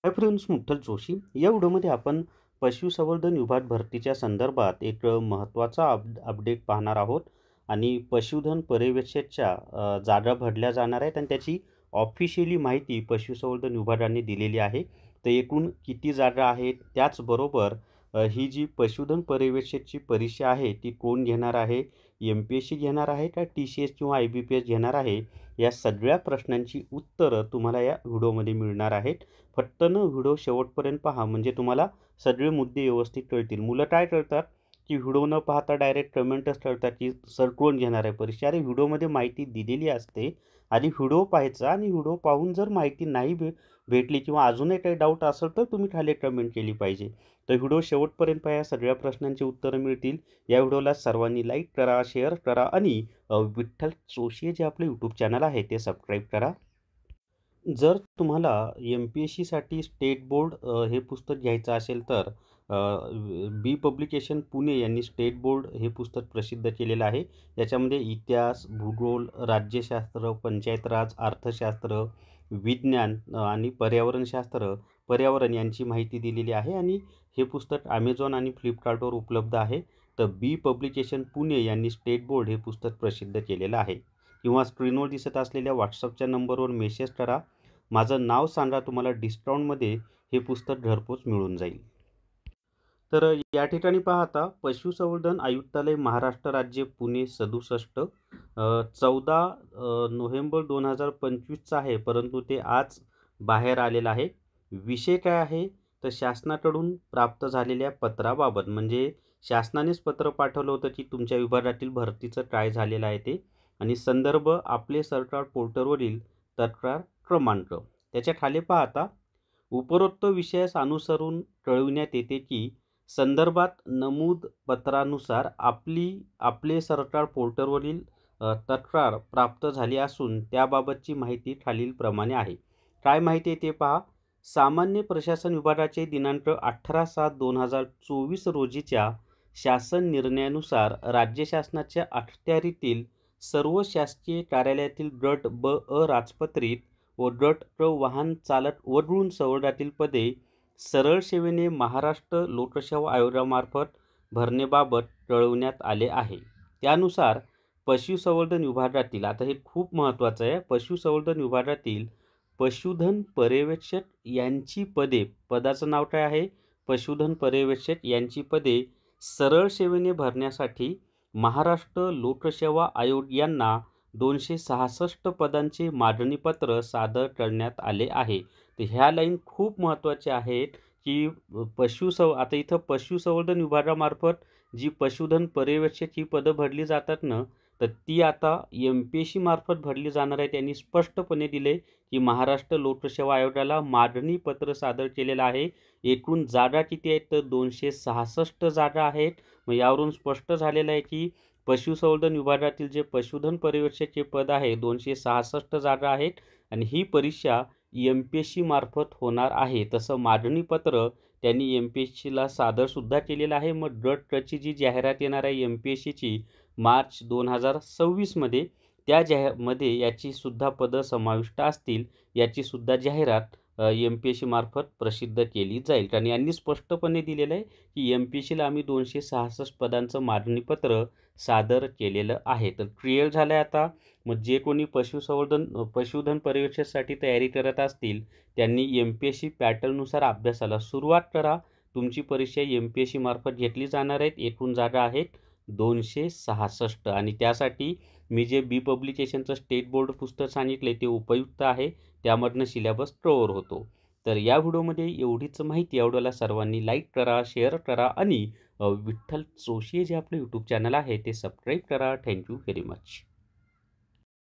Hi friends, मुठ्ठल Joshi. या व्हिडिओमध्ये आपण पशुसंवर्धन विभाग भरतीच्या संदर्भात एक महत्त्वाचा अपडेट पाहणार आहोत. आणि पशुधन पर्यवेक्षकच्या जागा भरल्या जाणार आहेत आणि त्याची ऑफिशियली माहिती पशुसंवर्धन विभागाने दिलेली आहे. तर एकूण किती जागा आहेत, त्याचबरोबर ही जी पशुधन पर्यवेक्षकची परीक्षा आहे ती कोण घेणार आहे, MPSC घेणार आहे का TCS किंवा IBPS घेणार आहे, या सगळ्या प्रश्नांची उत्तरं तुम्हाला या व्हिडिओमध्ये मिळणार आहेत. फक्त व्हिडिओ शेवटपर्यंत पहा, म्हणजे तुम्हाला सगळे मुद्दे व्यवस्थित कळतील. मुलं काय करतात की व्हिडिओ न पाहता डायरेक्ट कमेंटच करतात की सर कोण घेणार आहे परीक्षा. अरे, व्हिडिओमध्ये माहिती दिलेली असते आणि व्हिडिओ पाहायचा, आणि व्हिडिओ पाहून जर माहिती नाही भेटली किंवा अजूनही काही डाऊट असेल तर तुम्ही खाली कमेंट केली पाहिजे. तर व्हिडिओ शेवटपर्यंत पहा, सगळ्या प्रश्नांची उत्तरं मिळतील. या व्हिडिओला सर्वांनी लाईक करा, शेअर करा आणि विठ्ठल जोशी जे आपले यूट्यूब चॅनल आहे ते सबस्क्राईब करा. जर तुम्हाला MPSCसाठी स्टेट बोर्ड हे पुस्तक घ्यायचं असेल तर बी पब्लिकेशन पुणे यांनी स्टेट बोर्ड हे पुस्तक प्रसिद्ध केलेलं आहे. याच्यामध्ये इतिहास, भूगोल, राज्यशास्त्र, पंचायतराज, अर्थशास्त्र, विज्ञान आणि पर्यावरण यांची माहिती दिलेली आहे. आणि हे पुस्तक Amazon आणि फ्लिपकार्टवर उपलब्ध आहे. तर बी पब्लिकेशन पुणे यांनी स्टेट बोर्ड हे पुस्तक प्रसिद्ध केलेलं आहे. किंवा स्क्रीनवर दिसत असलेल्या व्हॉट्सअपच्या नंबरवर मेसेज करा, माझं नाव सांगा, तुम्हाला डिस्काउंटमध्ये हे पुस्तक घरपोच मिळून जाईल. तर या ठिकाणी पाहता, पशुसंवर्धन आयुक्तालय, महाराष्ट्र राज्य, पुणे 67, 14 नोव्हेंबर 2025चा आहे, परंतु ते आज बाहेर आलेलं आहे. विषय काय आहे तर शासनाकडून प्राप्त झालेल्या पत्राबाबत, म्हणजे शासनानेच पत्र पाठवलं होतं की तुमच्या विभागातील भरतीचं काय झालेलं आहे ते, आणि संदर्भ आपले सरकार पोर्टलवरील तक्रार क्रमांक. त्याच्या खाली पाहता, उपरोक्त विषयास अनुसरून कळविण्यात येते की संदर्भात नमूद पत्रानुसार आपले सरकार पोर्टलवरील तक्रार प्राप्त झाली असून त्याबाबतची माहिती खालीलप्रमाणे आहे. काय माहिती आहे ते पहा. सामान्य प्रशासन विभागाचे दिनांक 18/7/2024 रोजीच्या शासन निर्णयानुसार राज्य शासनाच्या अखत्यारीतील सर्व शासकीय कार्यालयातील गट ब अ राजपत्रित व गट क वाहन चालक वगळून संवर्गातील पदे सरळ सेवेने महाराष्ट्र लोकसेवा आयोगामार्फत भरण्याबाबत कळवण्यात आले आहे. त्यानुसार पशुसंवर्धन विभागातील, आता हे खूप महत्त्वाचं आहे, पशुसंवर्धन विभागातील पशुधन पर्यवेक्षक यांची पदे, पदाचं नाव काय आहे, पशुधन पर्यवेक्षक यांची पदे सरळ सेवेने भरण्यासाठी महाराष्ट्र लोकसेवा आयोग यांना 266 पदांचे मागणीपत्र सादर करण्यात आले आहे. तर ह्या लाईन खूप महत्त्वाच्या आहेत की आता इथं पशुसंवर्धन विभागामार्फत जी पशुधन पर्यवेक्षक ही पदं भरली जातात ना, तर ती आता MPSC मार्फत भरली जाणार आहे. त्यांनी स्पष्टपणे दिले की महाराष्ट्र लोकसेवा आयोगाला मागणी पत्र सादर केलेलं आहे. एकूण जागा किती आहेत तर 266 जागा आहेत. मग यावरून स्पष्ट झालेलं आहे की पशुसंवर्धन विभागातील जे पशुधन पर्यवेक्षक हे पद आहे 266 जागा आहेत आणि ही परीक्षा MPSC मार्फत होणार आहे. तसं मागणीपत्र त्यांनी MPSCला सादरसुद्धा केलेलं आहे. मग गट क ची जी जाहिरात येणार आहे MPSCची मार्च 2026मध्ये, त्या मध्ये याची सुद्धा पदं समाविष्ट असतील, याची सुद्धा जाहिरात MPSC मार्फत प्रसिद्ध केली जाईल. आणि यांनी स्पष्टपणे दिलेलं आहे की MPSCला आम्ही 266 पदांचं मागणीपत्र सादर केलेलं आहे. तर क्लिअर झालं आहे आता. मग जे कोणी पशुधन पर्यवेक्षकासाठी तयारी करत असतील त्यांनी MPSC पॅटर्ननुसार अभ्यासाला सुरुवात करा. तुमची परीक्षा MPSC मार्फत घेतली जाणार आहेत. एकूण जागा आहेत 266 आणि त्यासाठी मी जे बी पब्लिकेशनचं स्टेट बोर्ड पुस्तक सांगितले ते उपयुक्त आहे. त्यामधनं सिलेबस कव्हर होतो. तर या व्हिडिओमध्ये एवढीच माहिती. या व्हिडिओला सर्वांनी लाईक करा, शेअर करा आणि विठ्ठल जोशी जे आपलं यूट्यूब चॅनल आहे ते सबस्क्राईब करा. Thank you very much.